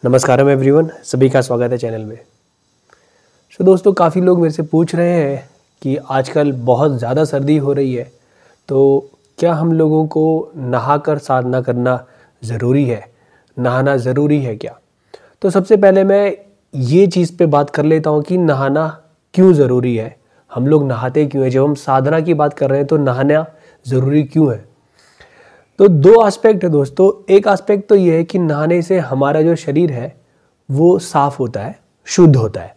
नमस्कारम everyone, सभी का स्वागत है चैनल में। दोस्तों, काफ़ी लोग मेरे से पूछ रहे हैं कि आजकल बहुत ज़्यादा सर्दी हो रही है, तो क्या हम लोगों को नहाकर साधना करना ज़रूरी है? नहाना ज़रूरी है क्या? तो सबसे पहले मैं ये चीज़ पे बात कर लेता हूँ कि नहाना क्यों ज़रूरी है, हम लोग नहाते क्यों हैं। जब हम साधना की बात कर रहे हैं तो नहाना ज़रूरी क्यों है? तो दो एस्पेक्ट है दोस्तों। एक एस्पेक्ट तो ये है कि नहाने से हमारा जो शरीर है वो साफ होता है, शुद्ध होता है।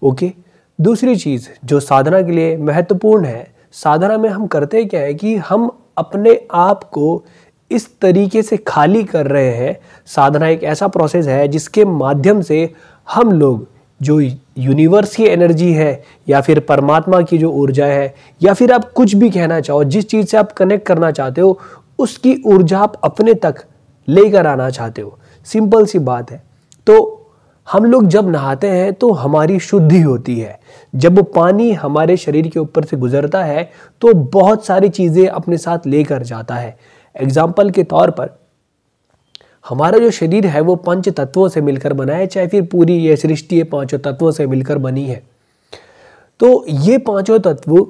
ओके। दूसरी चीज़ जो साधना के लिए महत्वपूर्ण है, साधना में हम करते क्या है कि हम अपने आप को इस तरीके से खाली कर रहे हैं। साधना एक ऐसा प्रोसेस है जिसके माध्यम से हम लोग जो यूनिवर्स की एनर्जी है या फिर परमात्मा की जो ऊर्जा है या फिर आप कुछ भी कहना चाहो, जिस चीज़ से आप कनेक्ट करना चाहते हो उसकी ऊर्जा आप अपने तक लेकर आना चाहते हो। सिंपल सी बात है। तो हम लोग जब नहाते हैं तो हमारी शुद्धि होती है। जब वो पानी हमारे शरीर के ऊपर से गुजरता है तो बहुत सारी चीज़ें अपने साथ लेकर जाता है। एग्जाम्पल के तौर पर हमारा जो शरीर है वो 5 तत्वों से मिलकर बना है, चाहे फिर पूरी ये सृष्टि 5 तत्वों से मिलकर बनी है। तो ये 5 तत्व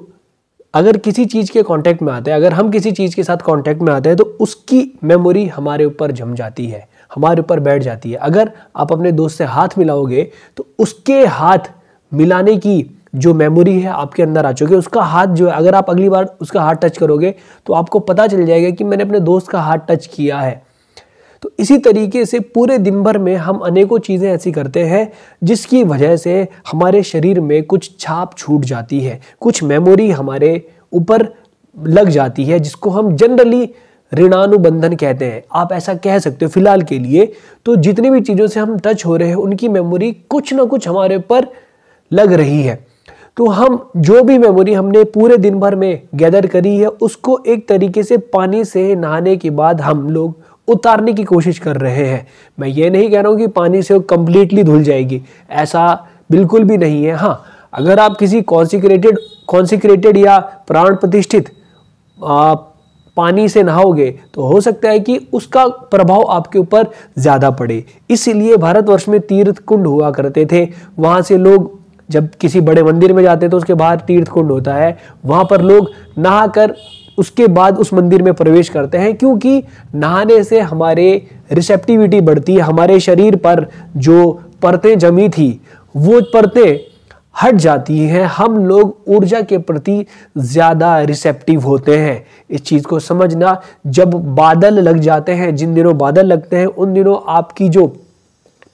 अगर किसी चीज़ के कांटेक्ट में आते हैं, अगर हम किसी चीज़ के साथ कांटेक्ट में आते हैं तो उसकी मेमोरी हमारे ऊपर जम जाती है, हमारे ऊपर बैठ जाती है। अगर आप अपने दोस्त से हाथ मिलाओगे तो उसके हाथ मिलाने की जो मेमोरी है आपके अंदर आ चुकी है। उसका हाथ जो है, अगर आप अगली बार उसका हाथ टच करोगे तो आपको पता चल जाएगा कि मैंने अपने दोस्त का हाथ टच किया है। तो इसी तरीके से पूरे दिन भर में हम अनेकों चीज़ें ऐसी करते हैं जिसकी वजह से हमारे शरीर में कुछ छाप छूट जाती है, कुछ मेमोरी हमारे ऊपर लग जाती है, जिसको हम जनरली ऋणानुबंधन कहते हैं। आप ऐसा कह सकते हो फिलहाल के लिए। तो जितनी भी चीज़ों से हम टच हो रहे हैं उनकी मेमोरी कुछ ना कुछ हमारे ऊपर लग रही है। तो हम जो भी मेमोरी हमने पूरे दिन भर में गैदर करी है उसको एक तरीके से पानी से नहाने के बाद हम लोग उतारने की कोशिश कर रहे हैं। मैं ये नहीं कह रहा हूँ कि पानी से वो कंप्लीटली धुल जाएगी, ऐसा बिल्कुल भी नहीं है। हाँ, अगर आप किसी कॉन्सिक्रेटेड या प्राण प्रतिष्ठित पानी से नहाओगे तो हो सकता है कि उसका प्रभाव आपके ऊपर ज़्यादा पड़े। इसीलिए भारतवर्ष में तीर्थ कुंड हुआ करते थे। वहाँ से लोग जब किसी बड़े मंदिर में जाते तो उसके बाहर तीर्थ कुंड होता है, वहाँ पर लोग नहाकर उसके बाद उस मंदिर में प्रवेश करते हैं, क्योंकि नहाने से हमारे रिसेप्टिविटी बढ़ती है। हमारे शरीर पर जो परतें जमी थी वो परतें हट जाती हैं, हम लोग ऊर्जा के प्रति ज़्यादा रिसेप्टिव होते हैं। इस चीज़ को समझना, जब बादल लग जाते हैं, जिन दिनों बादल लगते हैं उन दिनों आपकी जो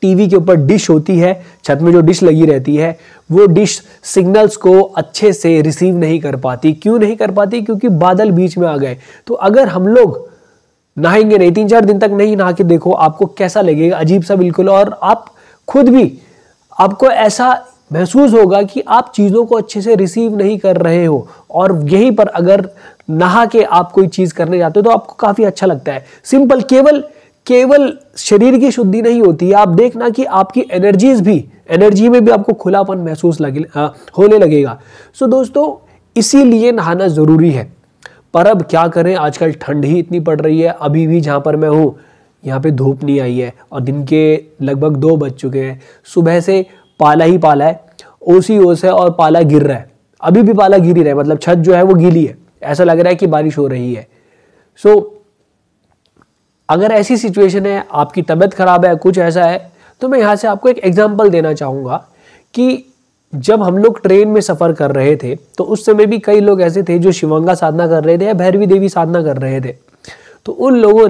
टीवी के ऊपर डिश होती है, छत में जो डिश लगी रहती है, वो डिश सिग्नल्स को अच्छे से रिसीव नहीं कर पाती। क्यों नहीं कर पाती? क्योंकि बादल बीच में आ गए। तो अगर हम लोग नहाएंगे नहीं, 3-4 दिन तक नहीं नहा के देखो आपको कैसा लगेगा, अजीब सा बिल्कुल। और आप खुद भी आपको ऐसा महसूस होगा कि आप चीज़ों को अच्छे से रिसीव नहीं कर रहे हो। और यहीं पर अगर नहा के आप कोई चीज़ करने जाते हो तो आपको काफ़ी अच्छा लगता है। सिंपल, केवल शरीर की शुद्धि नहीं होती है। आप देखना कि आपकी एनर्जी में भी आपको खुलापन महसूस होने लगेगा। सो दोस्तों, इसीलिए नहाना ज़रूरी है। पर अब क्या करें, आजकल ठंड ही इतनी पड़ रही है। अभी भी जहाँ पर मैं हूँ यहाँ पे धूप नहीं आई है और दिन के लगभग 2 बज चुके हैं। सुबह से पाला ही पाला है, ओस है और पाला गिर रहा है। अभी भी पाला गिर ही रहा है, मतलब छत जो है वो गीली है, ऐसा लग रहा है कि बारिश हो रही है। अगर ऐसी सिचुएशन है, आपकी तबीयत खराब है, कुछ ऐसा है, तो मैं यहाँ से आपको एक एग्जांपल देना चाहूँगा कि जब हम लोग ट्रेन में सफ़र कर रहे थे तो उस समय भी कई लोग ऐसे थे जो शिवंगा साधना कर रहे थे या भैरवी देवी साधना कर रहे थे। तो उन लोगों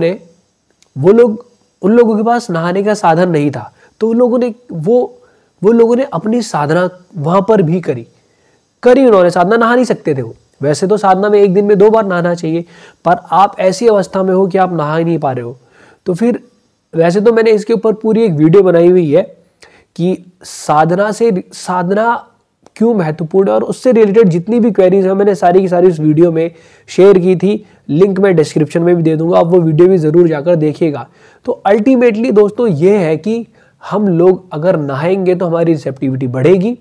के पास नहाने का साधन नहीं था, तो उन लोगों ने अपनी साधना वहाँ पर भी करी। उन्होंने साधना, नहा नहीं सकते थे वो। वैसे तो साधना में एक दिन में 2 बार नहाना चाहिए, पर आप ऐसी अवस्था में हो कि आप नहा ही नहीं पा रहे हो। तो फिर वैसे तो मैंने इसके ऊपर पूरी एक वीडियो बनाई हुई है कि साधना क्यों महत्वपूर्ण है, और उससे रिलेटेड जितनी भी क्वेरीज है मैंने सारी की सारी उस वीडियो में शेयर की थी। लिंक मैं डिस्क्रिप्शन में भी दे दूंगा, आप वो वीडियो भी ज़रूर जाकर देखिएगा। तो अल्टीमेटली दोस्तों ये है कि हम लोग अगर नहाएंगे तो हमारी रिसेप्टिविटी बढ़ेगी।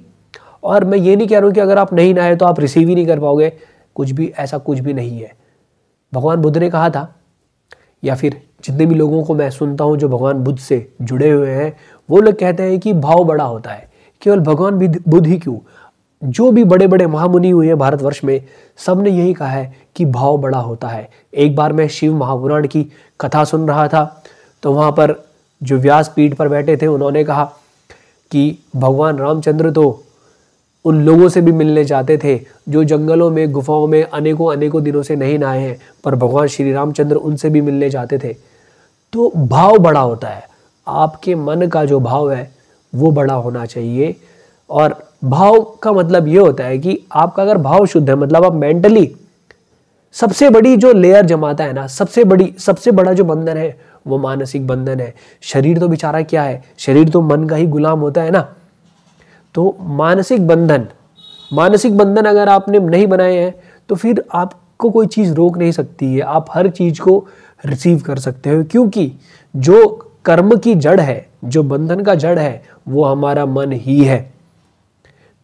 और मैं ये नहीं कह रहा हूँ कि अगर आप नहीं नहाए तो आप रिसीव ही नहीं कर पाओगे, ऐसा कुछ भी नहीं है। भगवान बुद्ध ने कहा था या फिर जितने भी लोगों को मैं सुनता हूँ जो भगवान बुद्ध से जुड़े हुए हैं, वो लोग कहते हैं कि भाव बड़ा होता है। केवल भगवान बुद्ध ही क्यों, जो भी बड़े बड़े महामुनि हुए हैं भारतवर्ष में, सब ने यही कहा है कि भाव बड़ा होता है। एक बार मैं शिव महापुराण की कथा सुन रहा था, तो वहाँ पर जो व्यास पीठ पर बैठे थे उन्होंने कहा कि भगवान रामचंद्र तो उन लोगों से भी मिलने जाते थे जो जंगलों में गुफाओं में अनेकों दिनों से नहीं नहाए हैं, पर भगवान श्री रामचंद्र उनसे भी मिलने जाते थे। तो भाव बड़ा होता है, आपके मन का जो भाव है वो बड़ा होना चाहिए। और भाव का मतलब ये होता है कि आपका अगर भाव शुद्ध है, मतलब आप मेंटली, सबसे बड़ी जो लेयर जमाता है ना, सबसे बड़ा जो बंधन है वो मानसिक बंधन है। शरीर तो बेचारा क्या है, शरीर तो मन का ही गुलाम होता है ना। तो मानसिक बंधन अगर आपने नहीं बनाए हैं तो फिर आपको कोई चीज़ रोक नहीं सकती है, आप हर चीज़ को रिसीव कर सकते हो, क्योंकि जो कर्म की जड़ है, जो बंधन का जड़ है, वो हमारा मन ही है।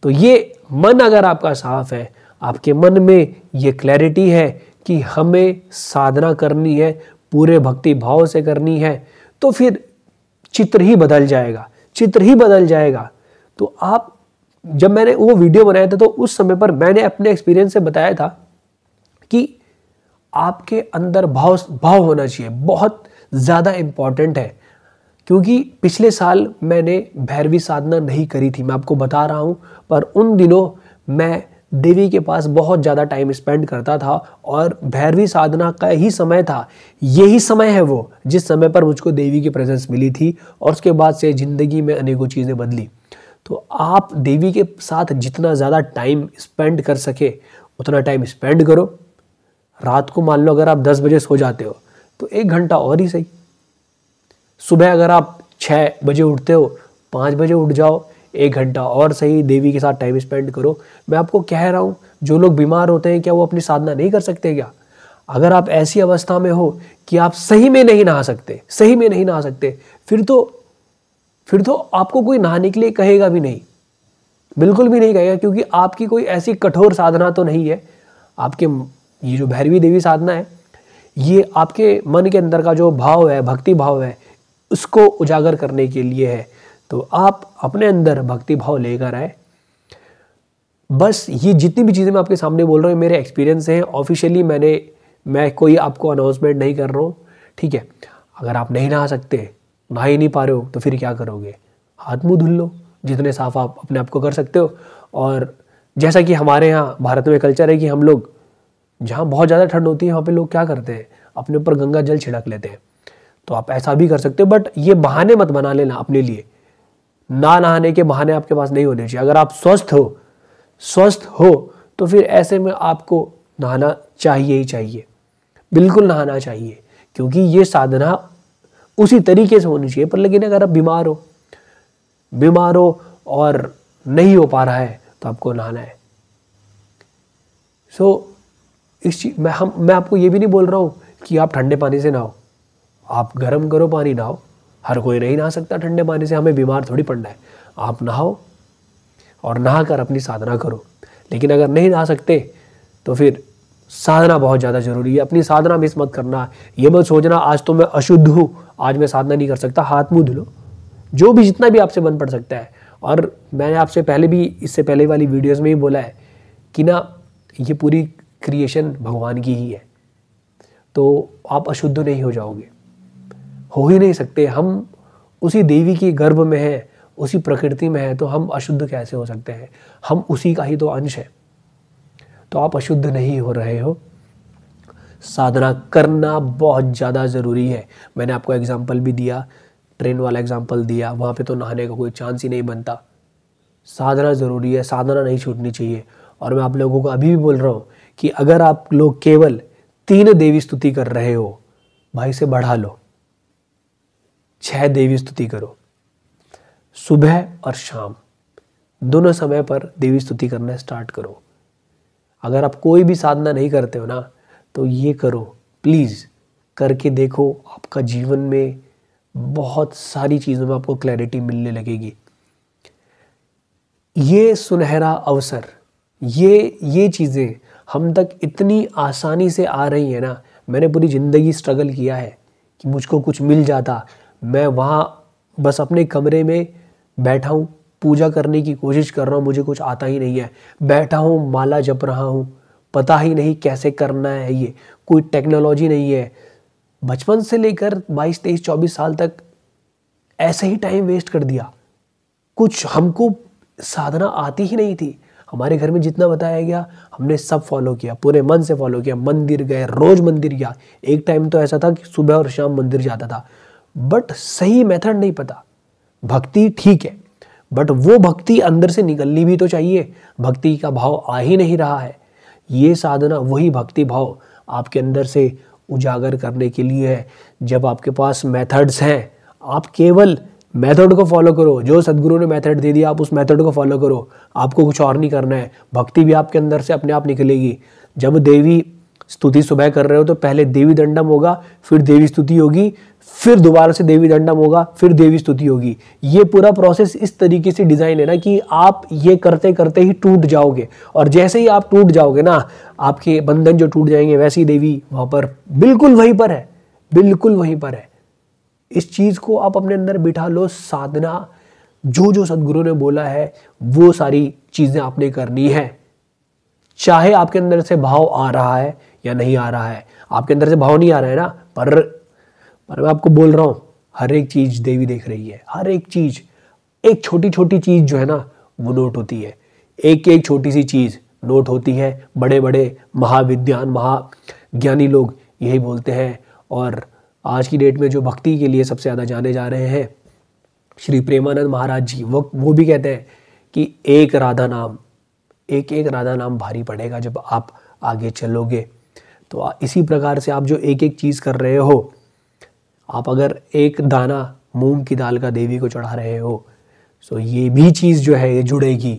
तो ये मन अगर आपका साफ है, आपके मन में ये क्लैरिटी है कि हमें साधना करनी है, पूरे भक्ति भाव से करनी है, तो फिर चित्र ही बदल जाएगा। तो आप, जब मैंने वो वीडियो बनाया था तो उस समय पर मैंने अपने एक्सपीरियंस से बताया था कि आपके अंदर भाव होना चाहिए, बहुत ज़्यादा इम्पॉर्टेंट है। क्योंकि पिछले साल मैंने भैरवी साधना नहीं करी थी, मैं आपको बता रहा हूँ, पर उन दिनों मैं देवी के पास बहुत ज़्यादा टाइम स्पेंड करता था और भैरवी साधना का ही समय था। यही समय है वो जिस समय पर मुझको देवी की प्रेजेंस मिली थी, और उसके बाद से ज़िंदगी में अनेकों चीज़ें बदली। तो आप देवी के साथ जितना ज़्यादा टाइम स्पेंड कर सके उतना टाइम स्पेंड करो। रात को मान लो अगर आप 10 बजे सो जाते हो तो 1 घंटा और ही सही। सुबह अगर आप 6 बजे उठते हो, 5 बजे उठ जाओ, 1 घंटा और सही देवी के साथ टाइम स्पेंड करो। मैं आपको कह रहा हूँ, जो लोग बीमार होते हैं क्या वो अपनी साधना नहीं कर सकते क्या? अगर आप ऐसी अवस्था में हो कि आप सही में नहीं नहा सकते, फिर तो आपको कोई नहाने के लिए कहेगा भी नहीं, बिल्कुल भी नहीं कहेगा, क्योंकि आपकी कोई ऐसी कठोर साधना तो नहीं है। आपके ये जो भैरवी देवी साधना है, ये आपके मन के अंदर का जो भाव है, भक्ति भाव है, उसको उजागर करने के लिए है। तो आप अपने अंदर भक्ति भाव लेकर आए। बस ये जितनी भी चीज़ें मैं आपके सामने बोल रहा हूँ मेरे एक्सपीरियंस हैं। ऑफिशियली मैं कोई आपको अनाउंसमेंट नहीं कर रहा हूँ, ठीक है। अगर आप नहीं नहा सकते, नहा ही नहीं पा रहे हो, तो फिर क्या करोगे? हाथ मुंह धुल लो, जितने साफ आप अपने आप को कर सकते हो। और जैसा कि हमारे यहाँ भारत में कल्चर है कि हम लोग जहाँ बहुत ज़्यादा ठंड होती है वहाँ पे लोग क्या करते हैं, अपने ऊपर गंगा जल छिड़क लेते हैं। तो आप ऐसा भी कर सकते हो, बट ये बहाने मत बना लेना अपने लिए। ना नहाने के बहाने आपके पास नहीं होने चाहिए। अगर आप स्वस्थ हो तो फिर ऐसे में आपको नहाना चाहिए ही चाहिए, बिल्कुल नहाना चाहिए, क्योंकि ये साधना उसी तरीके से होनी चाहिए। पर लेकिन अगर आप बीमार हो और नहीं हो पा रहा है तो आपको नहाना है। इस चीज मैं आपको ये भी नहीं बोल रहा हूँ कि आप ठंडे पानी से नहाओ, आप गर्म करो पानी नहाओ। हर कोई नहीं नहा सकता ठंडे पानी से, हमें बीमार थोड़ी पड़ना है। आप नहाओ और नहा कर अपनी साधना करो। लेकिन अगर नहीं नहा सकते तो फिर साधना बहुत ज़्यादा ज़रूरी है। अपनी साधना मिस मत करना। ये मत सोचना आज तो मैं अशुद्ध हूँ, आज मैं साधना नहीं कर सकता। हाथ मुँह धुलो, जो भी जितना भी आपसे बन पड़ सकता है। और मैंने आपसे पहले भी, इससे पहले वाली वीडियोज़ में ही बोला है कि ना, ये पूरी क्रिएशन भगवान की ही है, तो आप अशुद्ध नहीं हो जाओगे, हो ही नहीं सकते। हम उसी देवी की गर्भ में हैं, उसी प्रकृति में है, तो हम अशुद्ध कैसे हो सकते हैं? हम उसी का ही तो अंश है। तो आप अशुद्ध नहीं हो रहे हो। साधना करना बहुत ज़्यादा ज़रूरी है। मैंने आपको एग्जाम्पल भी दिया, ट्रेन वाला एग्जाम्पल दिया, वहाँ पे तो नहाने का कोई चांस ही नहीं बनता। साधना ज़रूरी है, साधना नहीं छूटनी चाहिए। और मैं आप लोगों को अभी भी बोल रहा हूँ कि अगर आप लोग केवल 3 देवी स्तुति कर रहे हो, भाई से बढ़ा लो, 6 देवी स्तुति करो। सुबह और शाम दोनों समय पर देवी स्तुति करना स्टार्ट करो। अगर आप कोई भी साधना नहीं करते हो ना, तो ये करो, प्लीज़ करके देखो। आपका जीवन में बहुत सारी चीज़ों में आपको क्लैरिटी मिलने लगेगी। ये सुनहरा अवसर, ये चीज़ें हम तक इतनी आसानी से आ रही है ना। मैंने पूरी ज़िंदगी स्ट्रगल किया है कि मुझको कुछ मिल जाता, मैं वहाँ बस अपने कमरे में बैठा हूँ, पूजा करने की कोशिश कर रहा हूँ, मुझे कुछ आता ही नहीं है, बैठा हूँ माला जप रहा हूँ, पता ही नहीं कैसे करना है, ये कोई टेक्नोलॉजी नहीं है। बचपन से लेकर 22, 23, 24 साल तक ऐसे ही टाइम वेस्ट कर दिया। कुछ हमको साधना आती ही नहीं थी। हमारे घर में जितना बताया गया हमने सब फॉलो किया, पूरे मन से फॉलो किया। मंदिर गए, रोज मंदिर गया। एक टाइम तो ऐसा था कि सुबह और शाम मंदिर जाता था, बट सही मेथड नहीं पता। भक्ति ठीक है, बट वो भक्ति अंदर से निकलनी भी तो चाहिए। भक्ति का भाव आ ही नहीं रहा है। ये साधना वही भक्ति भाव आपके अंदर से उजागर करने के लिए है। जब आपके पास मेथड्स हैं, आप केवल मेथड को फॉलो करो। जो सदगुरु ने मेथड दे दिया आप उस मेथड को फॉलो करो, आपको कुछ और नहीं करना है। भक्ति भी आपके अंदर से अपने आप निकलेगी। जब देवी स्तुति सुबह कर रहे हो तो पहले देवी दंडम होगा, फिर देवी स्तुति होगी, फिर दोबारा से देवी दंडम होगा, फिर देवी स्तुति होगी। ये पूरा प्रोसेस इस तरीके से डिजाइन है ना कि आप ये करते करते ही टूट जाओगे, और जैसे ही आप टूट जाओगे ना, आपके बंधन जो टूट जाएंगे, वैसी देवी वहां पर बिल्कुल वहीं पर है, बिल्कुल वहीं पर है। इस चीज को आप अपने अंदर बिठा लो। साधना जो जो सदगुरु ने बोला है वो सारी चीजें आपने करनी है, चाहे आपके अंदर से भाव आ रहा है या नहीं आ रहा है। आपके अंदर से भाव नहीं आ रहा है ना, पर मैं आपको बोल रहा हूं, हर एक चीज देवी देख रही है। हर एक चीज, एक छोटी छोटी चीज जो है ना वो नोट होती है। एक एक छोटी सी चीज नोट होती है। बड़े बड़े महाविद्वान महाज्ञानी लोग यही बोलते हैं। और आज की डेट में जो भक्ति के लिए सबसे ज़्यादा जाने जा रहे हैं, श्री प्रेमानंद महाराज जी, वो भी कहते हैं कि एक राधा नाम भारी पड़ेगा जब आप आगे चलोगे। तो इसी प्रकार से आप जो एक एक चीज़ कर रहे हो, आप अगर एक दाना मूंग की दाल का देवी को चढ़ा रहे हो, तो ये भी चीज़ जो है ये जुड़ेगी।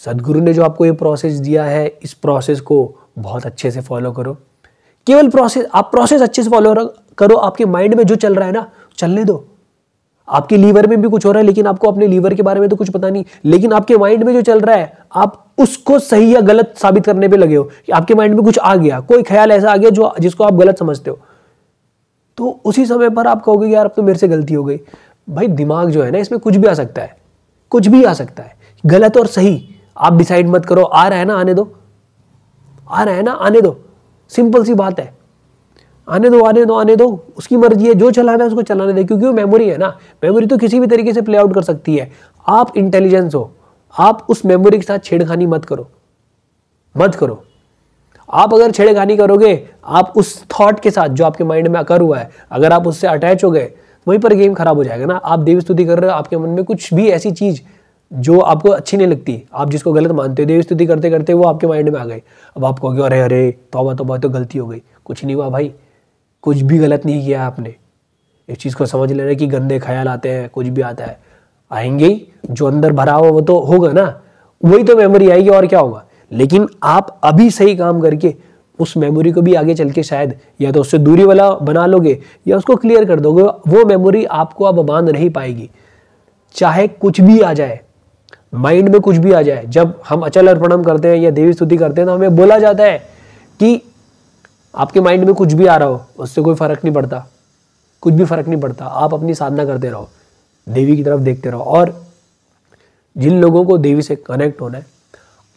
सदगुरु ने जो आपको ये प्रोसेस दिया है, इस प्रोसेस को बहुत अच्छे से फॉलो करो। केवल प्रोसेस अच्छे से फॉलो करो। आपके माइंड में जो चल रहा है ना, चलने दो। आपके लीवर में भी कुछ हो रहा है, लेकिन आपको अपने लीवर के बारे में तो कुछ पता नहीं, लेकिन आपके माइंड में जो चल रहा है आप उसको सही या गलत साबित करने पे लगे हो। कि आपके माइंड में कुछ आ गया, कोई ख्याल ऐसा आ गया जिसको आप गलत समझते हो, तो उसी समय पर आप कहोगे यार अब तो मेरे से गलती हो गई। भाई दिमाग जो है ना, इसमें कुछ भी आ सकता है, कुछ भी आ सकता है, गलत और सही आप डिसाइड मत करो। आ रहा है ना, आने दो। आ रहा है ना, आने दो। सिंपल सी बात है, आने दो आने दो आने दो। उसकी मर्जी है, जो चलाना है उसको चलाने दे, क्योंकि वो मेमोरी है ना। मेमोरी तो किसी भी तरीके से प्ले आउट कर सकती है। आप इंटेलिजेंस हो, आप उस मेमोरी के साथ छेड़खानी मत करो, मत करो। आप अगर छेड़खानी करोगे, आप उस थॉट के साथ जो आपके माइंड में अकर हुआ है, अगर आप उससे अटैच हो गए, वहीं पर गेम खराब हो जाएगा ना। आप देवी स्तुति कर रहे हो, आपके मन में कुछ भी ऐसी चीज जो आपको अच्छी नहीं लगती, आप जिसको गलत मानते हो, देवी स्तुति करते करते वो आपके माइंड में आ गई। अब आप कहोगे अरे अरे तौबा तौबा, तो गलती हो गई। कुछ नहीं हुआ भाई, कुछ भी गलत नहीं किया आपने। इस चीज़ को समझ लेना कि गंदे ख्याल आते हैं, कुछ भी आता है, आएंगे ही। जो अंदर भरा हुआ वो तो होगा ना, वही तो मेमोरी आएगी, और क्या होगा। लेकिन आप अभी सही काम करके उस मेमोरी को भी आगे चल के शायद या तो उससे दूरी वाला बना लोगे या उसको क्लियर कर दोगे। वो मेमोरी आपको अब बांध नहीं पाएगी, चाहे कुछ भी आ जाए, माइंड में कुछ भी आ जाए। जब हम अचल अर्पणम करते हैं या देवी स्तुति करते हैं तो हमें बोला जाता है कि आपके माइंड में कुछ भी आ रहा हो, उससे कोई फर्क नहीं पड़ता, कुछ भी फर्क नहीं पड़ता। आप अपनी साधना करते रहो, देवी की तरफ देखते रहो। और जिन लोगों को देवी से कनेक्ट होना है,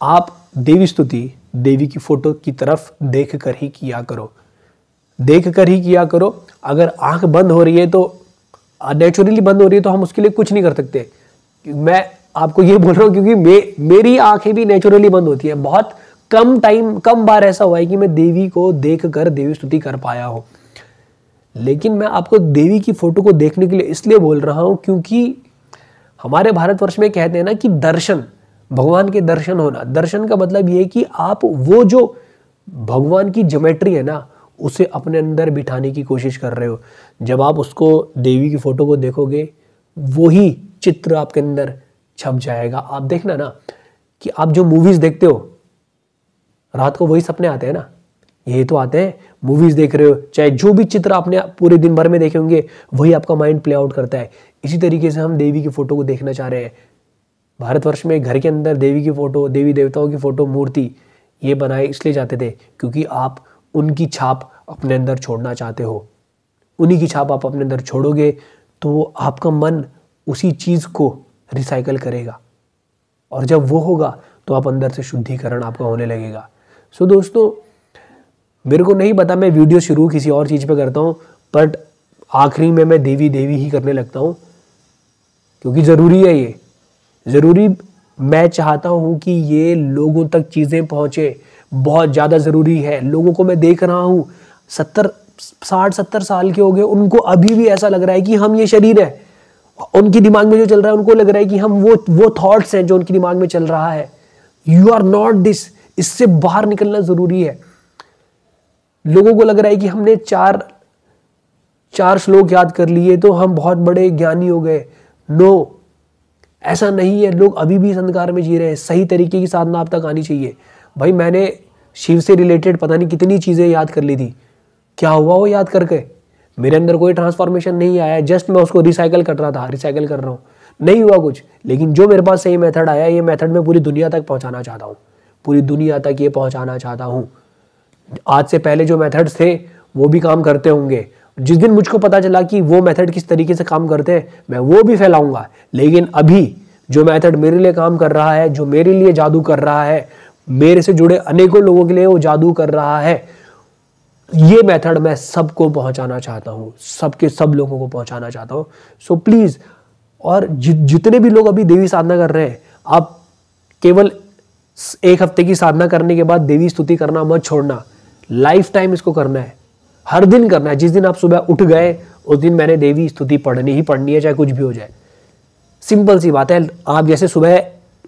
आप देवी स्तुति देवी की फोटो की तरफ देख कर ही किया करो, देख कर ही किया करो। अगर आंख बंद हो रही है तो नेचुरली बंद हो रही है तो हम उसके लिए कुछ नहीं कर सकते। मैं आपको ये बोल रहा हूँ क्योंकि मेरी आंखें भी नेचुरली बंद होती है। बहुत कम बार ऐसा हुआ है कि मैं देवी को देख कर देवी स्तुति कर पाया हो। लेकिन मैं आपको देवी की फोटो को देखने के लिए इसलिए बोल रहा हूं क्योंकि हमारे भारतवर्ष में कहते हैं ना कि दर्शन, भगवान के दर्शन होना। दर्शन का मतलब ये है कि आप वो जो भगवान की ज्योमेट्री है ना, उसे अपने अंदर बिठाने की कोशिश कर रहे हो। जब आप उसको देवी की फोटो को देखोगे, वही चित्र आपके अंदर छप जाएगा। आप देखना ना कि आप जो मूवीज देखते हो, रात को वही सपने आते हैं ना, ये तो आते हैं। मूवीज देख रहे हो, चाहे जो भी चित्र आपने पूरे दिन भर में देखे होंगे, वही आपका माइंड प्ले आउट करता है। इसी तरीके से हम देवी की फोटो को देखना चाह रहे हैं। भारतवर्ष में घर के अंदर देवी की फोटो, देवी देवताओं की फोटो, मूर्ति ये बनाए इसलिए जाते थे क्योंकि आप उनकी छाप अपने अंदर छोड़ना चाहते हो। उन्हीं की छाप आप अपने अंदर छोड़ोगे तो आपका मन उसी चीज़ को रिसाइकल करेगा, और जब वो होगा तो आप अंदर से शुद्धिकरण आपका होने लगेगा। सो दोस्तों, मेरे को नहीं पता मैं वीडियो शुरू किसी और चीज़ पे करता हूँ, बट आखिरी में मैं देवी देवी ही करने लगता हूँ, क्योंकि ज़रूरी है ये, ज़रूरी, मैं चाहता हूँ कि ये लोगों तक चीज़ें पहुँचे, बहुत ज़्यादा ज़रूरी है। लोगों को मैं देख रहा हूँ 60-70 साल के हो गए, उनको अभी भी ऐसा लग रहा है कि हम ये शरीर है। उनके दिमाग में जो चल रहा है, उनको लग रहा है कि हम वो थॉट्स हैं जो उनके दिमाग में चल रहा है। You are not this. इससे बाहर निकलना ज़रूरी है। लोगों को लग रहा है कि हमने चार श्लोक याद कर लिए तो हम बहुत बड़े ज्ञानी हो गए। नो, ऐसा नहीं है। लोग अभी भी इस अंधकार में जी रहे हैं। सही तरीके की साधना आप तक आनी चाहिए। भाई, मैंने शिव से रिलेटेड पता नहीं कितनी चीज़ें याद कर ली थी। क्या हुआ वो याद करके? मेरे अंदर कोई ट्रांसफॉर्मेशन नहीं आया, जस्ट मैं उसको रिसाइकल कर रहा था, रिसाइकल कर रहा हूँ, नहीं हुआ कुछ। लेकिन जो मेरे पास सही मेथड आया, ये मेथड मैं पूरी दुनिया तक पहुँचाना चाहता हूँ, पूरी दुनिया तक ये पहुँचाना चाहता हूँ। आज से पहले जो मेथड्स थे वो भी काम करते होंगे। जिस दिन मुझको पता चला कि वो मेथड किस तरीके से काम करते हैं, मैं वो भी फैलाऊंगा। लेकिन अभी जो मेथड मेरे लिए काम कर रहा है, जो मेरे लिए जादू कर रहा है, मेरे से जुड़े अनेकों लोगों के लिए वो जादू कर रहा है, ये मेथड मैं सबको पहुंचाना चाहता हूँ, सबके सब लोगों को पहुंचाना चाहता हूँ। सो प्लीज़, और जितने भी लोग अभी देवी साधना कर रहे हैं, आप केवल 1 हफ्ते की साधना करने के बाद देवी स्तुति करना मत छोड़ना। लाइफ टाइम इसको करना है, हर दिन करना है। जिस दिन आप सुबह उठ गए उस दिन मैंने देवी स्तुति पढ़नी ही पढ़नी है, चाहे कुछ भी हो जाए। सिंपल सी बात है। आप जैसे सुबह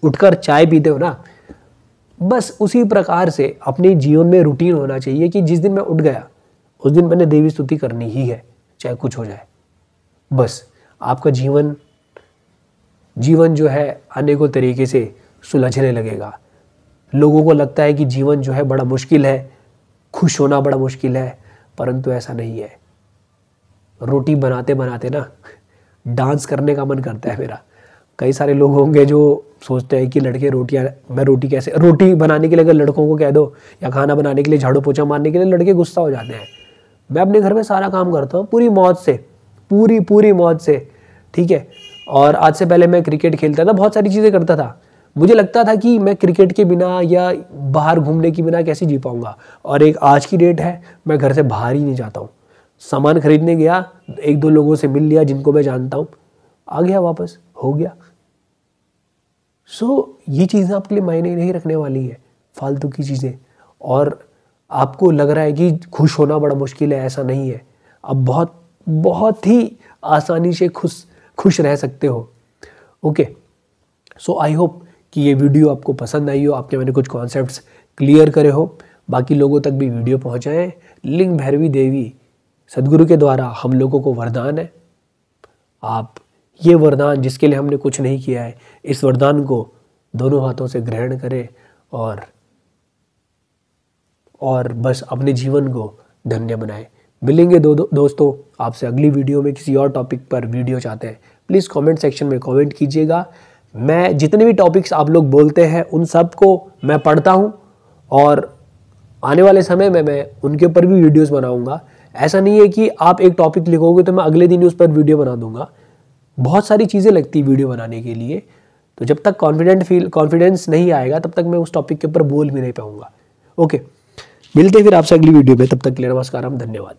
उठकर चाय पीते हो ना, बस उसी प्रकार से अपने जीवन में रूटीन होना चाहिए कि जिस दिन मैं उठ गया उस दिन मैंने देवी स्तुति करनी ही है, चाहे कुछ हो जाए। बस आपका जीवन जो है अनेकों तरीके से सुलझने लगेगा। लोगों को लगता है कि जीवन जो है बड़ा मुश्किल है, खुश होना बड़ा मुश्किल है, परंतु ऐसा नहीं है। रोटी बनाते बनाते ना डांस करने का मन करता है मेरा। कई सारे लोग होंगे जो सोचते हैं कि लड़के रोटी बनाने के लिए अगर लड़कों को कह दो, या खाना बनाने के लिए, झाड़ू पोछा मारने के लिए, लड़के गुस्सा हो जाते हैं। मैं अपने घर में सारा काम करता हूँ पूरी मौज से, पूरी मौज से, ठीक है। और आज से पहले मैं क्रिकेट खेलता था, बहुत सारी चीज़ें करता था। मुझे लगता था कि मैं क्रिकेट के बिना या बाहर घूमने के बिना कैसे जी पाऊँगा। और एक आज की डेट है, मैं घर से बाहर ही नहीं जाता हूँ। सामान खरीदने गया, 1-2 लोगों से मिल लिया जिनको मैं जानता हूँ, आ गया वापस, हो गया। ये चीज़ें आपके लिए मायने नहीं रखने वाली है, फालतू की चीज़ें। और आपको लग रहा है कि खुश होना बड़ा मुश्किल है, ऐसा नहीं है। आप बहुत ही आसानी से खुश रह सकते हो। ओके, आई होप कि ये वीडियो आपको पसंद आई हो, आपके मैंने कुछ कॉन्सेप्ट्स क्लियर करे हो, बाकी लोगों तक भी वीडियो पहुँचाएँ। लिंग भैरवी देवी सदगुरु के द्वारा हम लोगों को वरदान है। आप ये वरदान, जिसके लिए हमने कुछ नहीं किया है, इस वरदान को दोनों हाथों से ग्रहण करें और बस अपने जीवन को धन्य बनाएं। मिलेंगे दोस्तों आपसे अगली वीडियो में। किसी और टॉपिक पर वीडियो चाहते हैं, प्लीज़ कमेंट सेक्शन में कमेंट कीजिएगा। मैं जितने भी टॉपिक्स आप लोग बोलते हैं उन सब को मैं पढ़ता हूँ, और आने वाले समय में मैं उनके ऊपर भी वीडियोज़ बनाऊँगा। ऐसा नहीं है कि आप एक टॉपिक लिखोगे तो मैं अगले दिन उस पर वीडियो बना दूंगा। बहुत सारी चीज़ें लगती वीडियो बनाने के लिए, तो जब तक कॉन्फिडेंस नहीं आएगा तब तक मैं उस टॉपिक के ऊपर बोल भी नहीं पाऊंगा। ओके, मिलते हैं फिर आपसे अगली वीडियो में। तब तक के लिए नमस्कार, धन्यवाद।